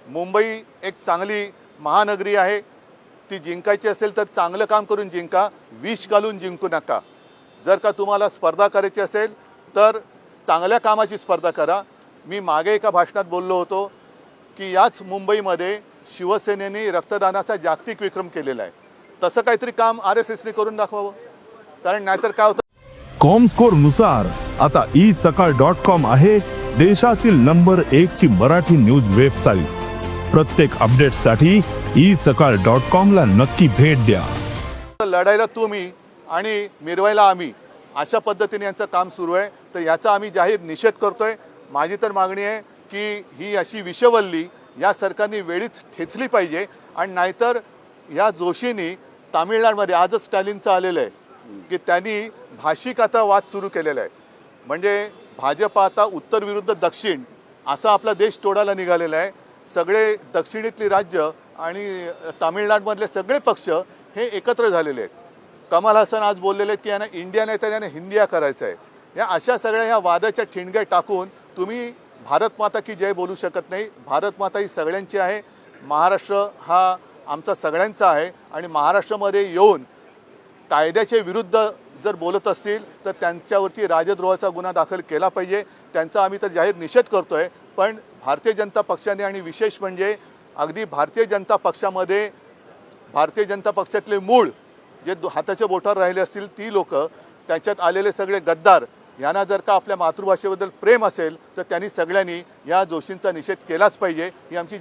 मुंबई एक चांगली महानगरी आहे, ती जिंकायची असेल तर चांगलं काम करून जिंका, विष घालून जिंकू नका। जर का तुम्हाला स्पर्धा करायची असेल तर चांगल्या कामाची स्पर्धा करा। मी मागे एका भाषणात बोललो होतो की याच मुंबईमध्ये शिवसेनेने रक्तदानाचा जागतिक विक्रम केलेला आहे। तसं काहीतरी काम RSSने करून दाखवावं, कारण नाहीतर काय होतं। कॉमस्कोर नुसार आता isakal.com आहे देशातील नंबर 1 ची मराठी न्यूज वेबसाईट। प्रत्येक अपडेटसाठी isakal.com ला नक्की भेट द्या। लढायला तुम्ही आणि मिरवायला आम्ही, अशा पद्धतीने यांचं काम सुरू आहे। तर याचा आम्ही जाहीर निषेध करतोय। माझी तर मागणी आहे की ही अशी विषवल्ली या सरकारने वेळीच ठेचली पाहिजे, आणि नाहीतर या जोशींनी तामिळनाडूमध्ये आजच स्टॅलिनचं आलेलं आहे की त्यांनी भाषिक आता वाद सुरू केलेला आहे। म्हणजे भाजप आता उत्तर विरुद्ध दक्षिण असा आपला देश तोडायला निघालेला आहे। सगळे दक्षिणेतली राज्य आणि तामिळनाडूमधले सगळे पक्ष हे एकत्र झालेले आहेत। कमल हसन आज बोललेले आहेत की यांना इंडिया नाही तर यांना हिंदिया करायचं आहे। या अशा सगळ्या ह्या वादाच्या ठिणग्या टाकून तुम्ही भारत माता की जय बोलू शकत नाही। भारत माता ही सगळ्यांची आहे, महाराष्ट्र हा आमचा सगळ्यांचा आहे, आणि महाराष्ट्रामध्ये येऊन कायद्याच्या विरुद्ध जर बोलत असतील तर त्यांच्यावरती राजद्रोहाचा गुन्हा दाखल केला पाहिजे। त्यांचा आम्ही तर जाहीर निषेध करतोय। पण भारतीय जनता पक्षाने, आणि विशेष म्हणजे अगदी भारतीय जनता पक्षामध्ये भारतीय जनता पक्षातले मूळ जे हाताच्या बोटावर राहिले असतील ती लोक, त्याच्यात आलेले सगळे गद्दार, यांना जर का आपल्या मातृभाषेबद्दल प्रेम असेल तर त्यांनी सगळ्यांनी या जोशींचा निषेध केलाच पाहिजे। ही आमची